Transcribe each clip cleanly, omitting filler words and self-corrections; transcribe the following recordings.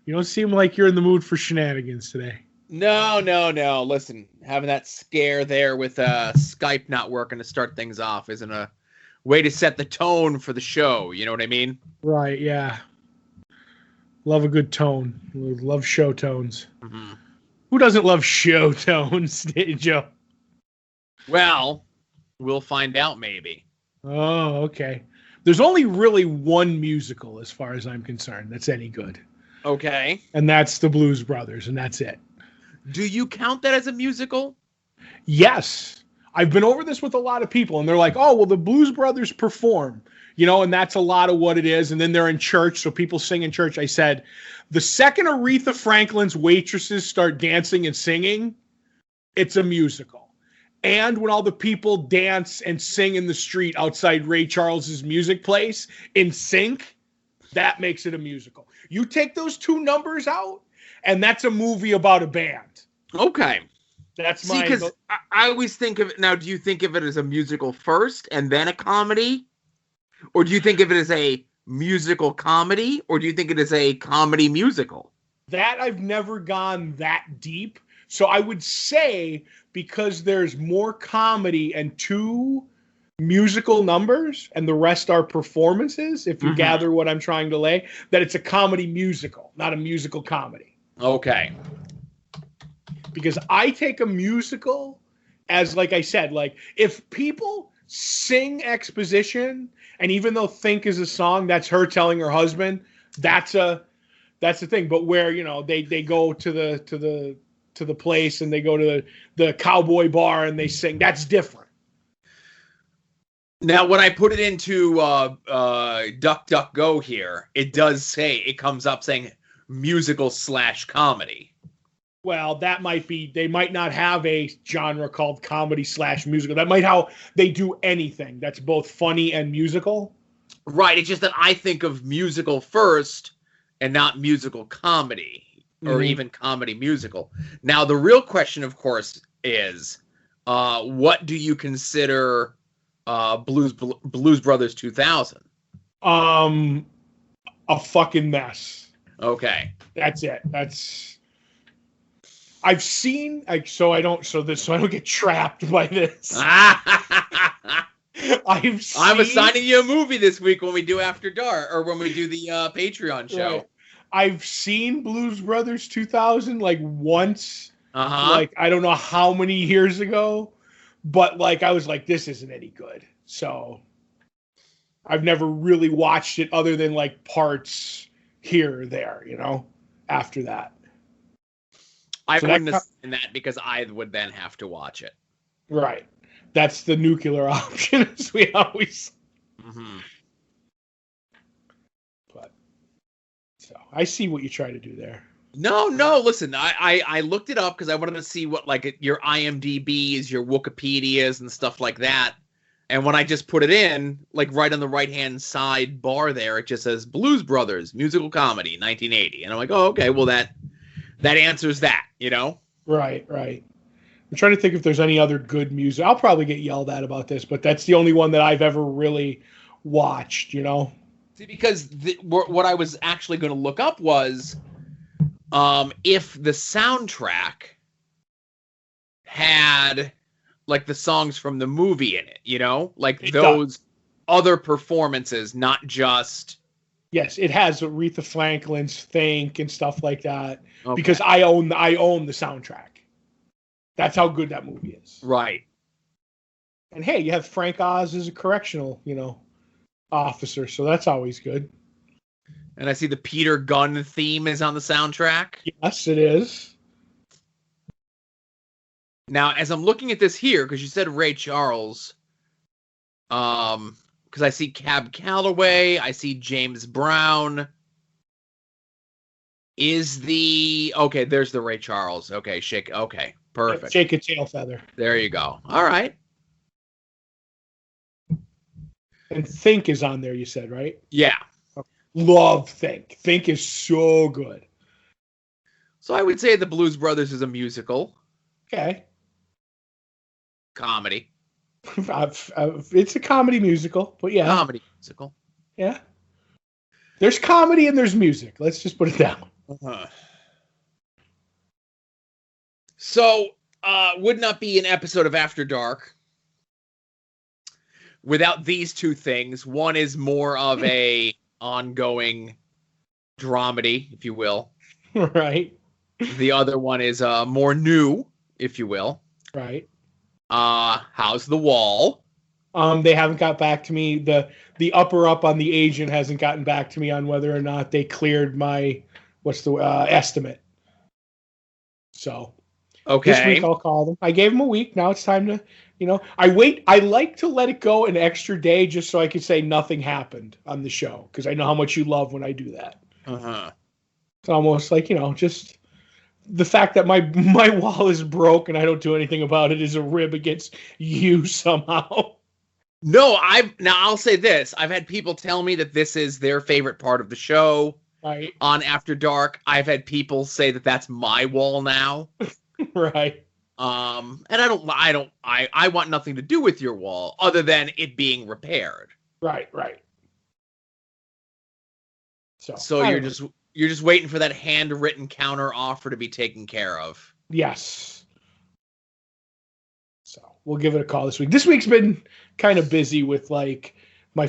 You don't seem like you're in the mood for shenanigans today. No. Listen, having that scare there with Skype not working to start things off isn't a way to set the tone for the show. You know what I mean? Right, yeah. Love a good tone. Love show tones. Mm-hmm. Who doesn't love show tones, Joe? Well, we'll find out maybe. Oh, okay. There's only really one musical, as far as I'm concerned, that's any good. Okay. And that's the Blues Brothers, and that's it. Do you count that as a musical? Yes. I've been over this with a lot of people, and they're like, oh, well, the Blues Brothers perform, and that's a lot of what it is. And then they're in church, so people sing in church. I said, the second Aretha Franklin's waitresses start dancing and singing, it's a musical. And when all the people dance and sing in the street outside Ray Charles's music place in sync, that makes it a musical. You take those two numbers out, and that's a movie about a band. Okay. That's my... because I always think of it... Now, do you think of it as a musical first and then a comedy? Or do you think of it as a musical comedy? Or do you think it is a comedy musical? That I've never gone that deep. So I would say because there's more comedy and two musical numbers and the rest are performances, if you gather what I'm trying to lay, that it's a comedy musical, not a musical comedy. Okay. Because I take a musical as, like I said, like if people sing exposition, and even though Think is a song, that's her telling her husband, that's the thing. But where, they go to the place and they go to the cowboy bar and they sing, that's different. Now, when I put it into DuckDuckGo here, it does say, it comes up saying musical/comedy. Well, that might be, they might not have a genre called comedy/musical. That might how they do anything that's both funny and musical. Right. It's just that I think of musical first and not musical comedy or even comedy musical. Now, the real question, of course, is what do you consider Blues Brothers 2000? A fucking mess. Okay. That's it. I've seen, so I don't get trapped by this. I'm assigning you a movie this week when we do After Dark, or when we do the Patreon show. Right. I've seen Blues Brothers 2000 like once, like I don't know how many years ago, but like I was like, this isn't any good. So I've never really watched it other than like parts here or there, after that. I wouldn't have seen that because I would then have to watch it. Right. That's the nuclear option, as we always. But so I see what you try to do there. No. Listen, I looked it up because I wanted to see what like your IMDb's, your Wikipedia's, and stuff like that. And when I just put it in, like right on the right-hand side bar there, it just says Blues Brothers musical comedy 1980, and I'm like, oh, okay, well that answers that, Right. I'm trying to think if there's any other good music. I'll probably get yelled at about this, but that's the only one that I've ever really watched, See, because what I was actually going to look up was if the soundtrack had like the songs from the movie in it, like it those does. Other performances, not just... Yes, it has Aretha Franklin's Think and stuff like that. Okay. Because I own the soundtrack. That's how good that movie is. Right. And hey, you have Frank Oz as a correctional, officer, so that's always good. And I see the Peter Gunn theme is on the soundtrack. Yes, it is. Now, as I'm looking at this here, because you said Ray Charles, because I see Cab Calloway, I see James Brown. There's the Ray Charles. Okay, perfect. Shake a tail feather. There you go. All right. And Think is on there, you said, right? Yeah. Love Think. Think is so good. So I would say the Blues Brothers is a musical. Okay. Comedy. It's a comedy musical, but yeah. Comedy musical. Yeah. There's comedy and there's music. Let's just put it down. Uh-huh. So, would not be an episode of After Dark without these two things. One is more of a ongoing dramedy, if you will. Right. The other one is more new, if you will. Right. How's the wall? They haven't got back to me. The upper up on the agent hasn't gotten back to me on whether or not they cleared my estimate. So this week Okay. I'll call them. I gave them a week. Now it's time to, I wait. I like to let it go an extra day just so I can say nothing happened on the show because I know how much you love when I do that. Uh-huh. It's almost like, just the fact that my wall is broke and I don't do anything about it is a rib against you somehow. No, I'll say this. I've had people tell me that this is their favorite part of the show. Right. On After Dark. I've had people say that that's my wall now. Right. And I want nothing to do with your wall other than it being repaired. Right. So you're just waiting for that handwritten counter offer to be taken care of. Yes. So we'll give it a call this week. This week's been kind of busy with like my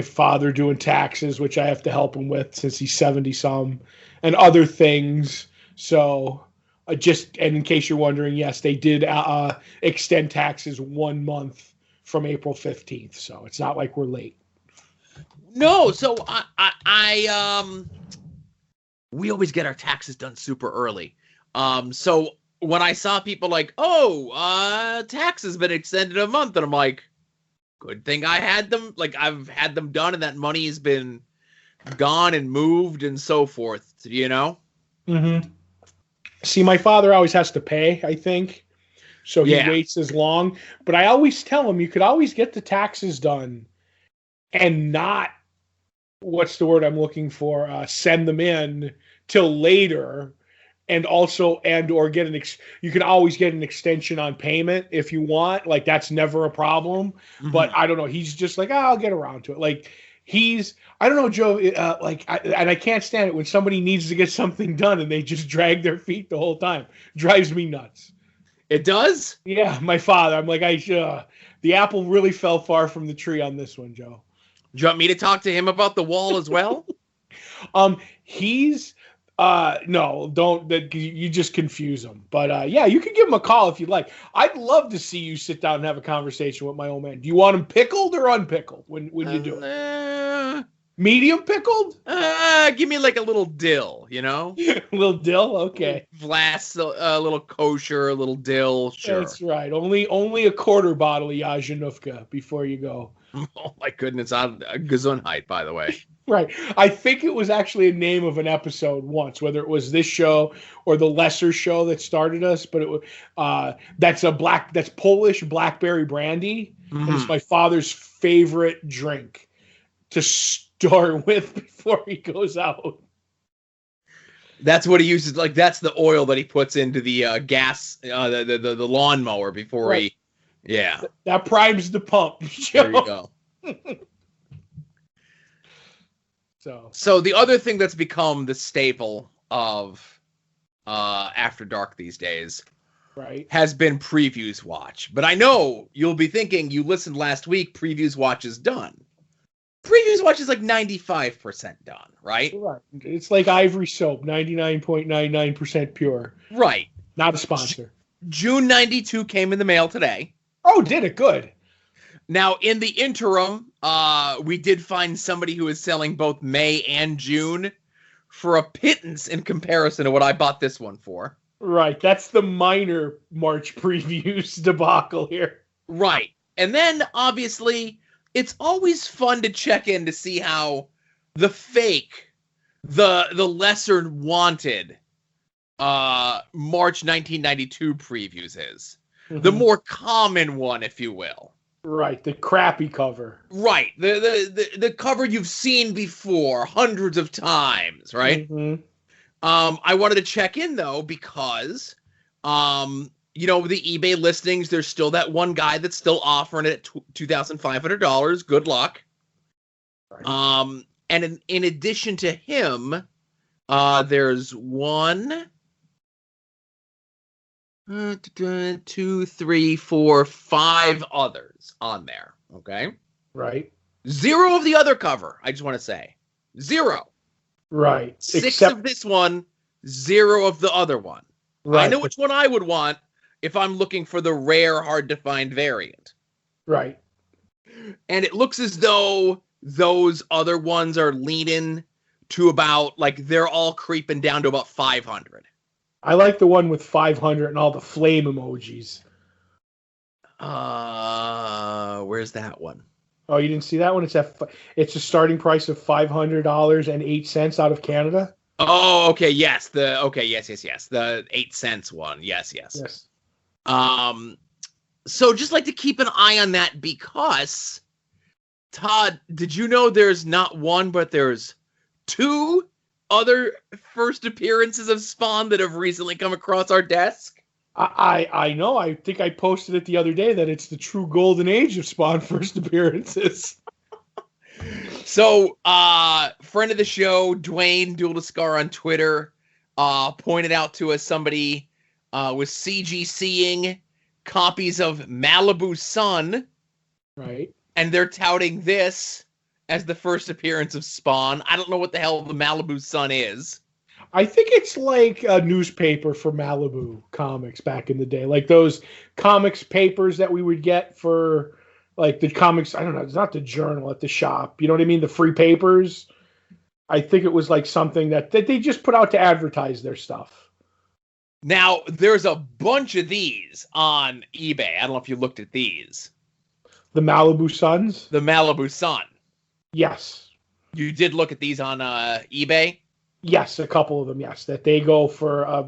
father doing taxes, which I have to help him with since he's 70-some, and other things. So and in case you're wondering, yes, they did extend taxes 1 month from April 15th. So it's not like we're late. No, so we always get our taxes done super early. So when I saw people like, tax has been extended a month, and I'm like, good thing I had them. Like, I've had them done, and that money has been gone and moved and so forth. Mm-hmm. See, my father always has to pay, I think. So he waits as long. But I always tell him you could always get the taxes done and not, what's the word I'm looking for, send them in till later. And also, or get you can always get an extension on payment if you want. Like, that's never a problem. Mm-hmm. But I don't know. He's just like, I'll get around to it. Like, I don't know, Joe, I can't stand it when somebody needs to get something done and they just drag their feet the whole time. Drives me nuts. It does? Yeah, my father. I'm like, the apple really fell far from the tree on this one, Joe. Do you want me to talk to him about the wall as well? No, don't. You just confuse him. But you can give him a call if you'd like. I'd love to see you sit down and have a conversation with my old man. Do you want him pickled or unpickled when you do it? Medium pickled? Give me like a little dill, A little dill? Okay. Vlass, a little kosher, a little dill, sure. That's right. Only a quarter bottle of Yajanuvka before you go. Oh my goodness, Gesundheit, by the way. Right. I think it was actually a name of an episode once, whether it was this show or the lesser show that started us, but it was that's Polish blackberry brandy. Mm-hmm. And it's my father's favorite drink to start with before he goes out. That's what he uses. Like, that's the oil that he puts into the gas, the lawnmower before right. Yeah. That primes the pump. Joe. There you go. So the other thing that's become the staple of After Dark these days, right, has been Previews Watch. But I know you'll be thinking, you listened last week, Previews Watch is done. Previews Watch is like 95% done, right? Right. It's like Ivory Soap, 99.99% pure. Right. Not a sponsor. June 92 came in the mail today. Oh, did it? Good. Now, in the interim, we did find somebody who is selling both May and June for a pittance in comparison to what I bought this one for. Right. That's the minor March previews debacle here. Right. And then, obviously, it's always fun to check in to see how the fake, the lesser wanted March 1992 previews is. Mm-hmm. The more common one, if you will. Right, the crappy cover. Right, the cover you've seen before hundreds of times, right? Mm-hmm. I wanted to check in, though, because, the eBay listings, there's still that one guy that's still offering it at $2,500. Good luck. Right. And in addition to him, There's one, 2, 3, 4, 5 others on there. Okay. Right. 0 of the other cover. I just want to say 0. Right. 6 of this one, 0 of the other one. Right. I know which one I would want if I'm looking for the rare, hard to find variant. Right. And it looks as though those other ones are leaning to about, like, they're all creeping down to about 500. I like the one with 500 and all the flame emojis. Where's that one? Oh, you didn't see that one? It's a starting price of $500.08 out of Canada. Oh, okay, yes. Yes. The 8 cents one. Yes. So just like to keep an eye on that because, Todd, did you know there's not one, but there's 2 other first appearances of Spawn that have recently come across our desk? I know. I think I posted it the other day that it's the true golden age of Spawn first appearances. So, friend of the show, Dwayne Dualdescar on Twitter, pointed out to us somebody was CGCing copies of Malibu Sun. Right. And they're touting this as the first appearance of Spawn. I don't know what the hell the Malibu Sun is. I think it's like a newspaper for Malibu comics back in the day. Like those comics papers that we would get for like the comics. I don't know. It's not the journal at the shop. You know what I mean? The free papers. I think it was like something that they just put out to advertise their stuff. Now, there's a bunch of these on eBay. I don't know if you looked at these. The Malibu Suns? The Malibu Sun. Yes. You did look at these on eBay? Yes, a couple of them, yes. That they go for I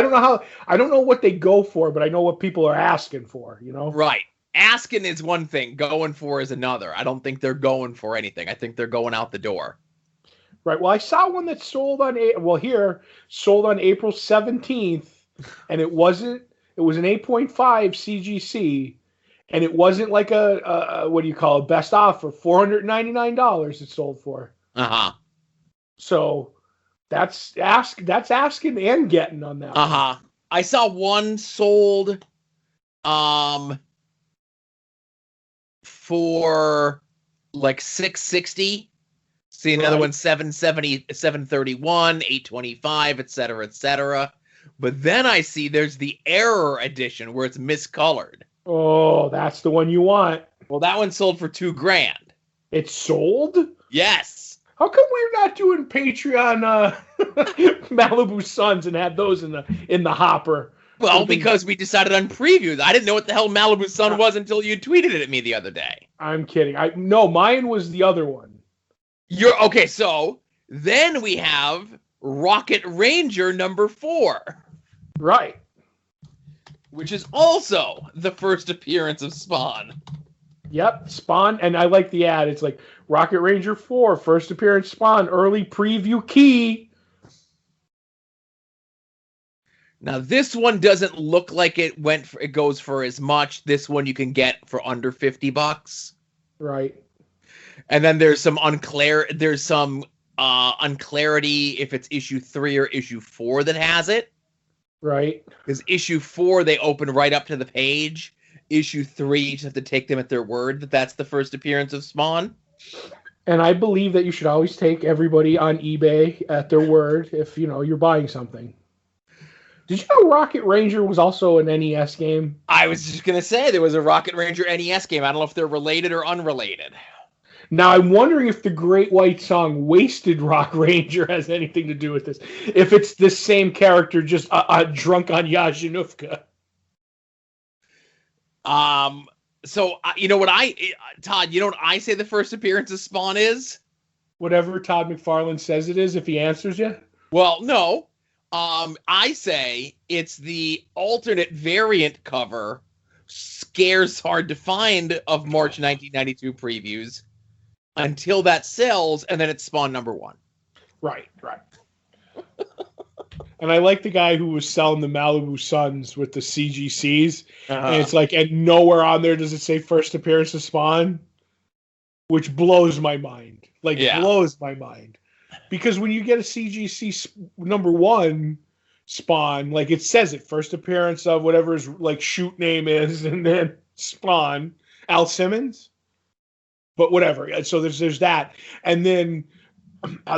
don't know what they go for, but I know what people are asking for, you know? Right. Asking is one thing, going for is another. I don't think they're going for anything. I think they're going out the door. Right. Well, I saw one that sold on April 17th, and it was an 8.5 CGC, and it wasn't like a what do you call it, best offer, $499 it sold for. Uh-huh. So that's asking and getting on that. Uh-huh. One. I saw one sold for like $660. See another one $770, $731, $825, etc. But then I see there's the error edition where it's miscolored. Oh, that's the one you want. Well, that one sold for $2,000. It sold? Yes. How come we're not doing Patreon Malibu Suns and had those in the hopper? Well, because we decided on previews. I didn't know what the hell Malibu Sun was until you tweeted it at me the other day. I'm kidding. No, mine was the other one. You're okay. So then we have Rocket Ranger number 4, right? Which is also the first appearance of Spawn. Yep, Spawn, and I like the ad. It's like Rocket Ranger 4, first appearance Spawn, early preview key. Now this one doesn't look like it goes for as much. This one you can get for under $50. Right. And then there's some unclarity if it's issue 3 or issue 4 that has it. Right. Because issue 4 they open right up to the page. Issue 3 you just have to take them at their word that that's the first appearance of Spawn. And I believe that you should always take everybody on eBay at their word if you're buying something. Did you know Rocket Ranger was also an NES game? I was just gonna say there was a Rocket Ranger NES game. I don't know if they're related or unrelated. Now, I'm wondering if the Great White Song Wasted Rock Ranger has anything to do with this. If it's the same character, just drunk on Yazhanufka. So, Todd, you know what I say the first appearance of Spawn is? Whatever Todd McFarlane says it is, if he answers you? Well, no. I say it's the alternate variant cover, scarce hard to find, of March 1992 previews. Until that sells, and then it's Spawn number 1. Right. And I like the guy who was selling the Malibu Suns with the CGCs. Uh-huh. And it's like, and nowhere on there does it say first appearance of Spawn, which blows my mind. Blows my mind. Because when you get a CGC #1 Spawn, like it says it, first appearance of whatever his like shoot name is, and then Spawn, Al Simmons. But whatever. So there's that. And then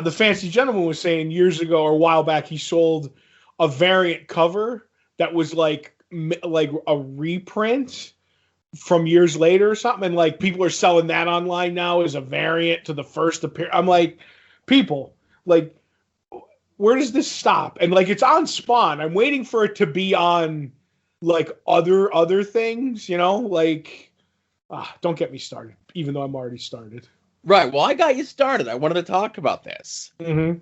the Fancy Gentleman was saying years ago or a while back he sold a variant cover that was like a reprint from years later or something, and like people are selling that online now as a variant to the first appearance. I'm like, people, like, where does this stop? And like, it's on Spawn. I'm waiting for it to be on like other things, you know, like, don't get me started, even though I'm already started. Right. Well, I got you started. I wanted to talk about this. Mm-hmm.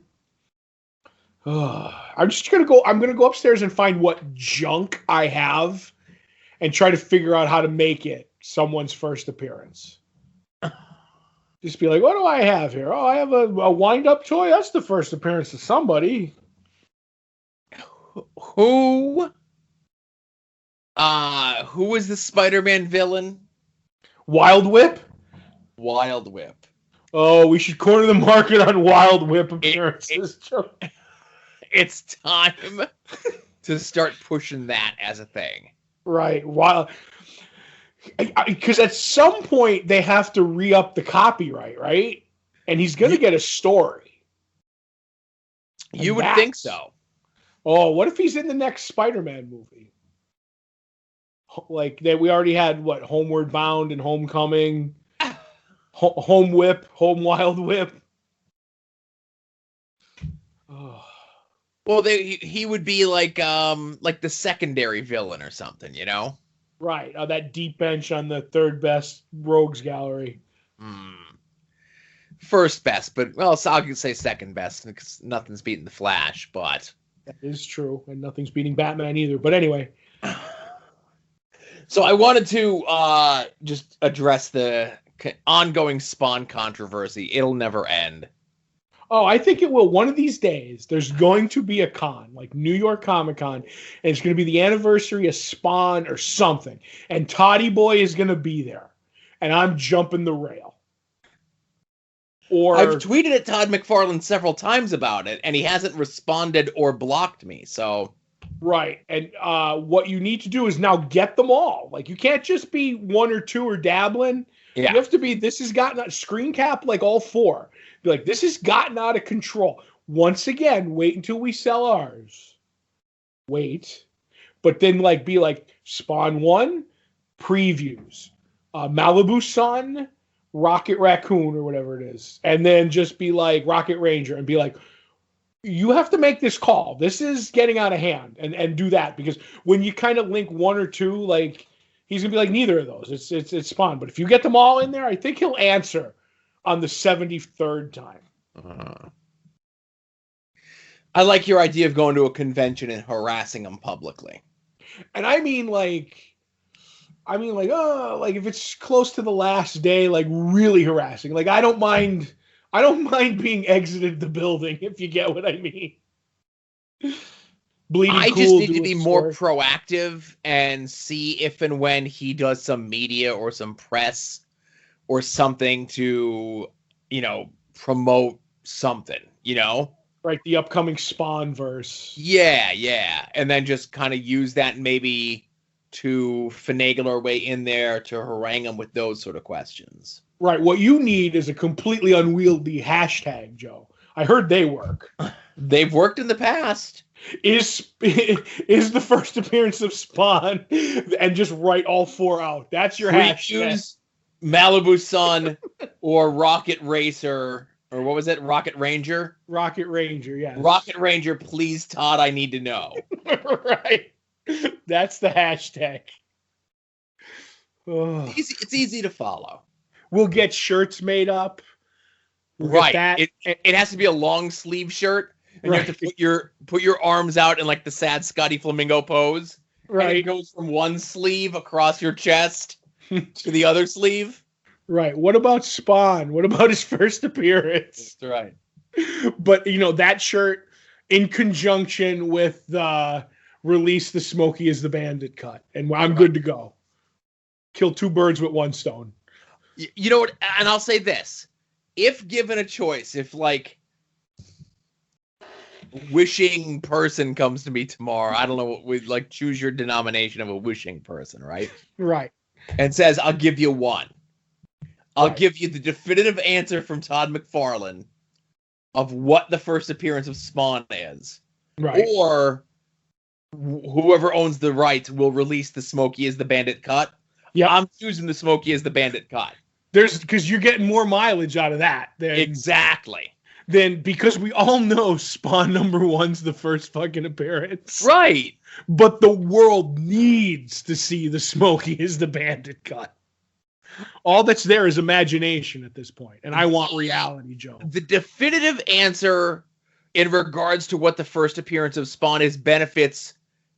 I'm just going to go upstairs and find what junk I have and try to figure out how to make it someone's first appearance. Just be like, what do I have here? Oh, I have a wind-up toy. That's the first appearance of somebody. Who is the Spider-Man villain? Wild Whip? Wild Whip. Oh, we should corner the market on Wild Whip appearances. It's time to start pushing that as a thing. Right. Wild. Because at some point they have to re-up the copyright, right? And he's going to get a story. You would think so. Oh, what if he's in the next Spider-Man movie? Like we already had what, Homeward Bound and Homecoming, Home Whip, Home Wild Whip. Oh. Well, he would be like the secondary villain or something, you know? Right, that deep bench on the third best rogues gallery. First best, but well, so I could say second best because nothing's beating the Flash. But that is true, and nothing's beating Batman either. But anyway, so I wanted to just address the ongoing Spawn controversy. It'll never end. Oh, I think it will. One of these days, there's going to be a con, like New York Comic Con, and it's going to be the anniversary of Spawn or something. And Toddy Boy is going to be there. And I'm jumping the rail. Or I've tweeted at Todd McFarlane several times about it, and he hasn't responded or blocked me. So right. And what you need to do is now get them all. Like, you can't just be one or two or dabbling. Yeah. You have to be, this has gotten, screen cap like all four. Be like, this has gotten out of control. Once again, wait until we sell ours. Wait. But then like be like Spawn 1, previews. Malibu Sun, Rocket Raccoon or whatever it is. And then just be like Rocket Ranger and be like, you have to make this call. This is getting out of hand. And do that. Because when you kind of link one or two, like, he's going to be like, neither of those. It's Spawn. But if you get them all in there, I think he'll answer on the 73rd time. I like your idea of going to a convention and harassing them publicly. And I mean like, if it's close to the last day, like really harassing. Like I don't mind being exited the building, if you get what I mean. Bleeding I cool, just need to be more story. proactive and see if and when he does some media or some press or something to, you know, promote something, you know? Right, the upcoming Spawn verse. Yeah. And then just kind of use that maybe to finagle our way in there to harangue them with those sort of questions. Right, what you need is a completely unwieldy hashtag, Joe. I heard they work. They've worked in the past. Is the first appearance of Spawn, and just write all four out. That's your hashtag. Malibu Sun or Rocket Racer, or what was it? Rocket Ranger? Rocket Ranger, yeah. Rocket Ranger, please, Todd, I need to know. Right. That's the hashtag. It's easy to follow. We'll get shirts made up. Right. It has to be a long sleeve shirt. And you have to put your arms out in like the sad Scotty Flamingo pose. Right. And it goes from one sleeve across your chest to the other sleeve. Right. What about Spawn? What about his first appearance? That's right. But, you know, that shirt in conjunction with the release the Smokey is the Bandit cut. And I'm good to go. Kill two birds with one stone. You know what? And I'll say this. If given a choice, if like wishing person comes to me tomorrow. I don't know what we like. Choose your denomination of a wishing person, right? Right. And says, "I'll give you one. I'll Right. give you the definitive answer from Todd McFarlane of what the first appearance of Spawn is, Right. or whoever owns the rights will release the Smokey as the Bandit cut." Yeah, I'm choosing the Smokey as the Bandit cut. because you're getting more mileage out of that Exactly. than because we all know Spawn #1's the first fucking appearance. Right. But the world needs to see the Smokey as the Bandit cut. All that's there is imagination at this point, and I want reality, Joe. The definitive answer in regards to what the first appearance of Spawn is benefits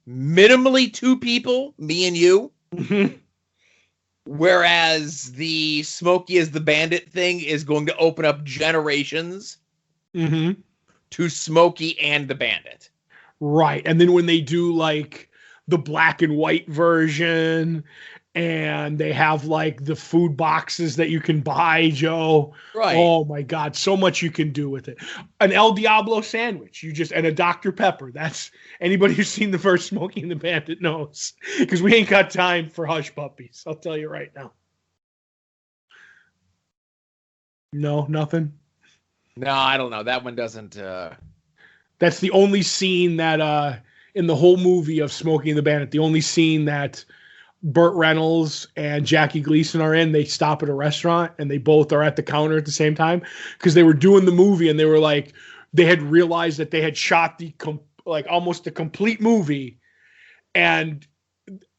minimally 2 people, me and you. Mm-hmm. Whereas the Smokey as the Bandit thing is going to open up generations to Smokey and the Bandit. Right. And then when they do like the black and white version and they have like the food boxes that you can buy, Joe. Right. Oh my God. So much you can do with it. An El Diablo sandwich. And a Dr. Pepper. That's anybody who's seen the first Smokey and the Bandit knows. Because we ain't got time for hush puppies. I'll tell you right now. No, nothing. No, I don't know. That one doesn't. That's the only scene that in the whole movie of Smokey and the Bandit, the only scene that Burt Reynolds and Jackie Gleason are in. They stop at a restaurant and they both are at the counter at the same time because they were doing the movie and they were like, they had realized that they had shot almost the complete movie, and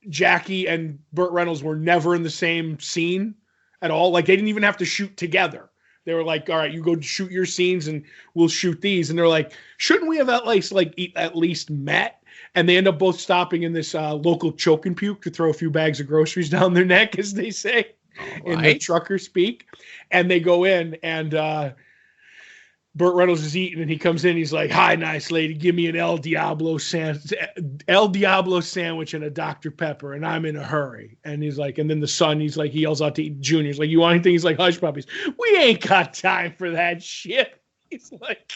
Jackie and Burt Reynolds were never in the same scene at all. Like they didn't even have to shoot together. They were like, all right, you go shoot your scenes and we'll shoot these. And they're like, shouldn't we have at least met? And they end up both stopping in this local choke and puke to throw a few bags of groceries down their neck, as they say in the trucker speak. And they go in and Burt Reynolds is eating and he comes in. He's like, "Hi, nice lady. Give me an El Diablo sandwich and a Dr. Pepper. And I'm in a hurry." And he's like, and then the son, he yells out to Junior. He's like, "You want anything?" He's like, "Hush puppies. We ain't got time for that shit." He's like,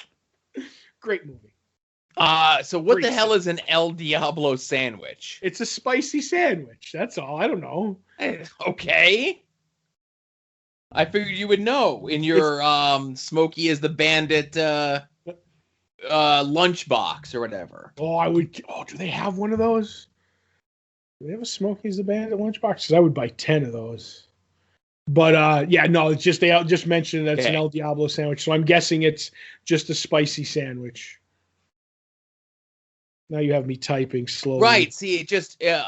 great movie. So what the hell is an El Diablo sandwich? It's a spicy sandwich. That's all. I don't know. Okay. I figured you would know in your Smokey as the Bandit lunchbox or whatever. Oh, do they have one of those? Do they have a Smokey as the Bandit lunchbox? Because I would buy 10 of those. But yeah, no, it's just they just mentioned that it's an El Diablo sandwich, so I'm guessing it's just a spicy sandwich. Now you have me typing slowly. Right. See, it just it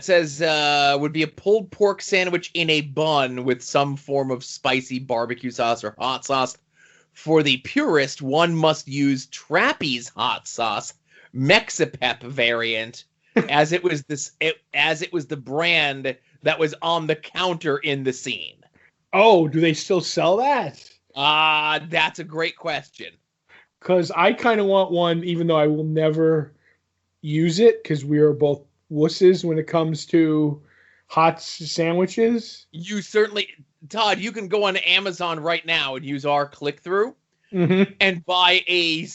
says would be a pulled pork sandwich in a bun with some form of spicy barbecue sauce or hot sauce. For the purist, one must use Trappy's hot sauce, Mexipep variant, as it was the brand that was on the counter in the scene. Oh, do they still sell that? That's a great question. Because I kind of want one, even though I will never use it, because we are both wusses when it comes to hot sandwiches. You certainly, Todd, you can go on Amazon right now and use our click-through and buy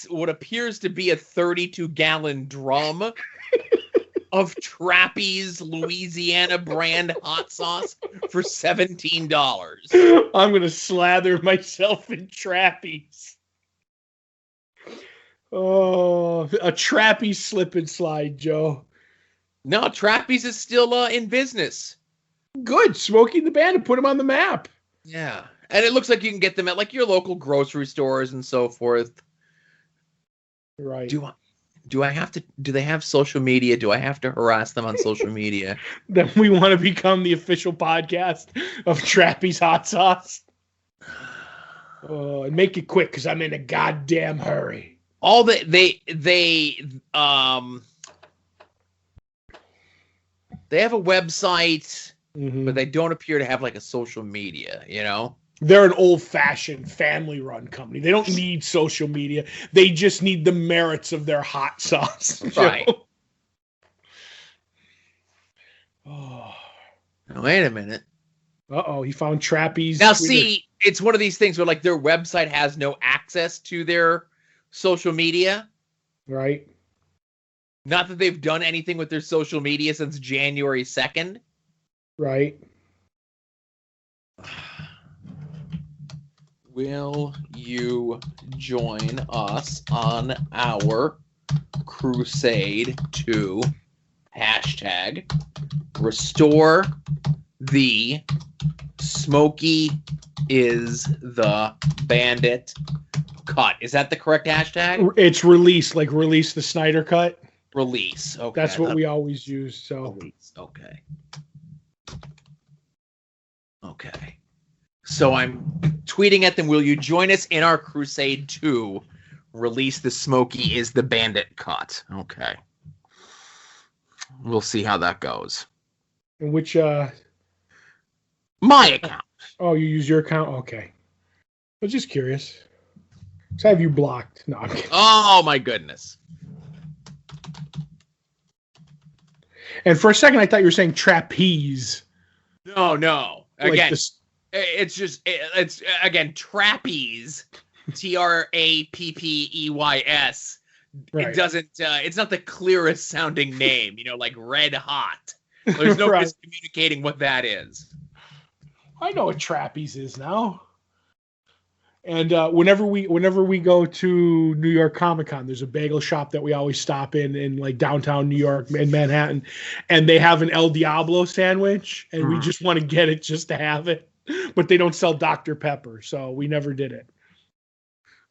what appears to be a 32-gallon drum of Trappy's Louisiana brand hot sauce for $17. I'm going to slather myself in Trappy's. Oh, a Trappy slip and slide, Joe. No, Trappy's is still in business. Good. Smokey and the Bandit put them on the map. Yeah. And it looks like you can get them at like your local grocery stores and so forth. Right. Do I have to, do they have social media? Do I have to harass them on social media? Then we want to become the official podcast of Trappy's hot sauce. Oh, and make it quick because I'm in a goddamn hurry. All they have a website, but they don't appear to have like a social media, you know? They're an old-fashioned family-run company. They don't need social media. They just need the merits of their hot sauce. Right. Oh. Now, wait a minute. Uh-oh, he found Trappy's. Now, Twitter. see, it's one of these things where like their website has no access to their social media. Right. Not that they've done anything with their social media since January 2nd. Right. Will you join us on our crusade to hashtag restore the Smokey is the bandit cut? Is that the correct hashtag? It's release, like release the Snyder cut. Release. Okay. That's what we always use. So release. Okay. Okay. So I'm tweeting at them, will you join us in our crusade to release the Smokey is the bandit cut? Okay. We'll see how that goes. And which my account. Oh, you use your account? Okay. I was just curious. So have you blocked? No, I'm kidding. Oh my goodness. And for a second I thought you were saying trapeze. No. Again, like it's again trapeze. TRAPPEYS. Right. It doesn't it's not the clearest sounding name, like red hot. There's no right. miscommunicating what that is. I know what trapeze is now. And whenever we go to New York Comic Con, there's a bagel shop that we always stop in like downtown New York in Manhattan, and they have an El Diablo sandwich, and we just want to get it just to have it, but they don't sell Dr. Pepper, so we never did it.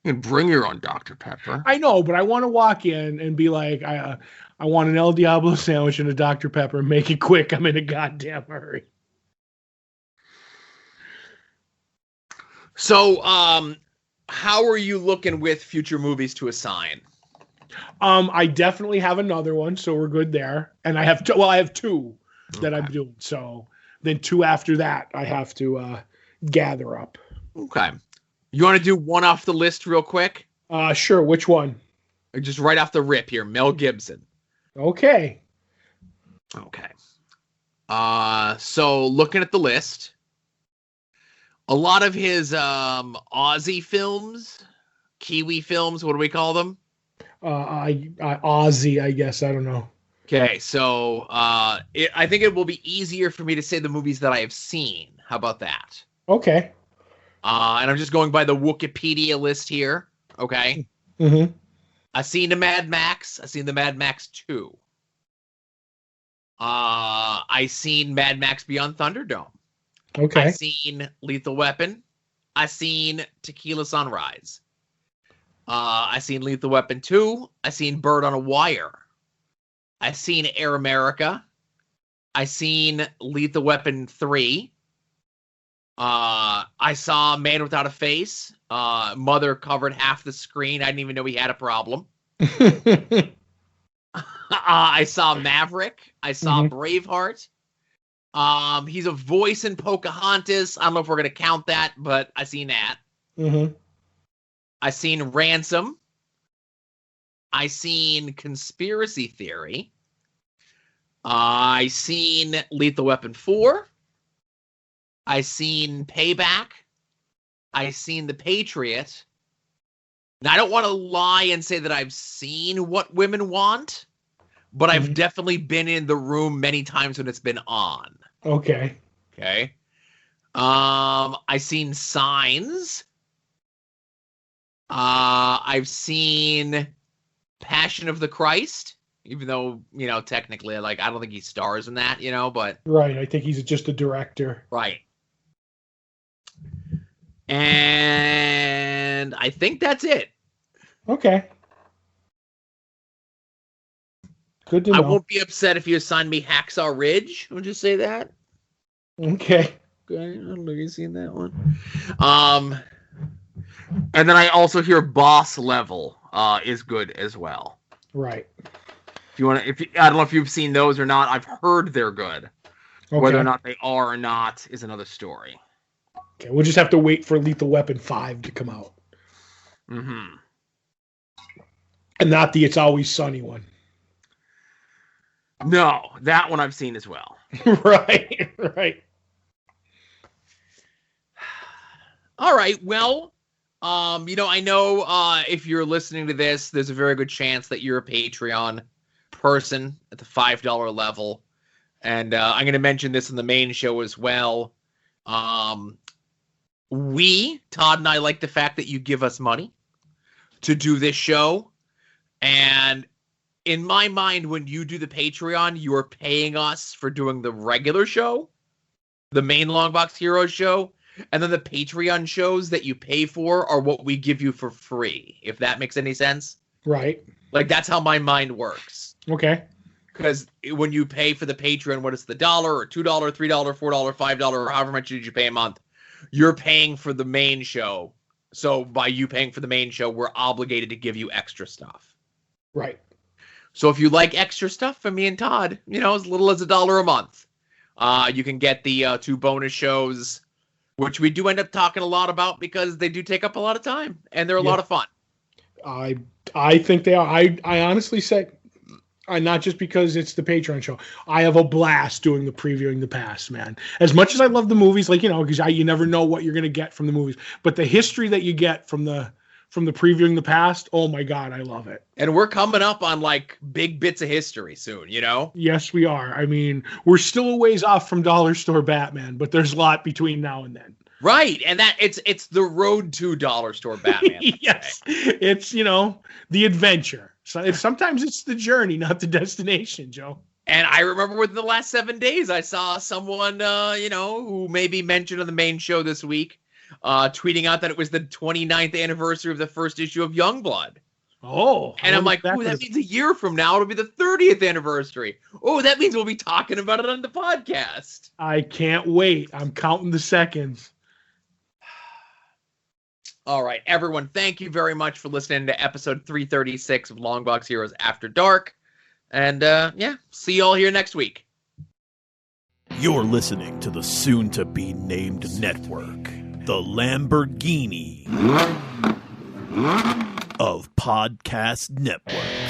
You can bring your own Dr. Pepper. I know, but I want to walk in and be like, I want an El Diablo sandwich and a Dr. Pepper. Make it quick. I'm in a goddamn hurry. So, how are you looking with future movies to assign? I definitely have another one, so we're good there. And I have two that I'm doing. So then 2 after that, I have to gather up. Okay. You want to do one off the list real quick? Sure. Which one? Just right off the rip here. Mel Gibson. Okay. So looking at the list, a lot of his Aussie films, Kiwi films, what do we call them? Aussie, I guess. I don't know. Okay, so I think it will be easier for me to say the movies that I have seen. How about that? Okay. And I'm just going by the Wikipedia list here. Okay. Mm-hmm. I've seen the Mad Max. I've seen the Mad Max 2. I've seen Mad Max Beyond Thunderdome. Okay. I've seen Lethal Weapon. I've seen Tequila Sunrise. I've seen Lethal Weapon 2. I've seen Bird on a Wire. I've seen Air America. I've seen Lethal Weapon 3. I saw Man Without a Face. Mother covered half the screen. I didn't even know he had a problem. I saw Maverick. I saw Braveheart. He's a voice in Pocahontas. I don't know if we're going to count that, but I seen that. Mm-hmm. I seen Ransom. I seen Conspiracy Theory. I seen Lethal Weapon 4. I seen Payback. I seen The Patriot. Now, I don't want to lie and say that I've seen What Women Want, but I've definitely been in the room many times when it's been on. Okay. I seen Signs. I've seen Passion of the Christ, even though, technically, I don't think he stars in that, but. Right. I think he's just a director. Right. And I think that's it. Okay. Good to know. I won't be upset if you assign me Hacksaw Ridge. I'll just say that. Okay. I don't know if you've seen that one. And then I also hear Boss Level is good as well. Right. If you want to, I don't know if you've seen those or not. I've heard they're good. Okay. Whether or not they are or not is another story. Okay, we'll just have to wait for Lethal Weapon 5 to come out. Mm-hmm. And not the It's Always Sunny one. No, that one I've seen as well. Right. All right. Well, I know if you're listening to this, there's a very good chance that you're a Patreon person at the $5 level. And I'm going to mention this in the main show as well. Todd and I, like the fact that you give us money to do this show. And in my mind, when you do the Patreon, you are paying us for doing the regular show, the main Longbox Heroes show. And then the Patreon shows that you pay for are what we give you for free, if that makes any sense. Right. Like, that's how my mind works. Okay. Because when you pay for the Patreon, what is the $1 or $2, $3, $4, $5, or however much did you pay a month, you're paying for the main show. So by you paying for the main show, we're obligated to give you extra stuff. Right. So if you like extra stuff from me and Todd, as little as $1 a month, you can get the 2 bonus shows, which we do end up talking a lot about because they do take up a lot of time and they're a lot of fun. I think they are. I honestly say, not just because it's the Patreon show, I have a blast doing the previewing the past, man. As much as I love the movies, because you never know what you're going to get from the movies, but the history that you get from the previewing the past, oh my God, I love it. And we're coming up on like big bits of history soon, Yes, we are. I mean, we're still a ways off from Dollar Store Batman, but there's a lot between now and then. Right, and that it's the road to Dollar Store Batman. Yes, it's the adventure. So sometimes it's the journey, not the destination, Joe. And I remember within the last 7 days, I saw someone who maybe mentioned on the main show this week, tweeting out that it was the 29th anniversary of the first issue of Youngblood. Oh, and I'm like, oh, that means a year from now it'll be the 30th anniversary. Oh, that means we'll be talking about it on the podcast. I can't wait. I'm counting the seconds. All right, everyone, thank you very much for listening to episode 336 of Longbox Heroes After Dark. And, see you all here next week. You're listening to the soon-to-be-named network, the Lamborghini of Podcast Network.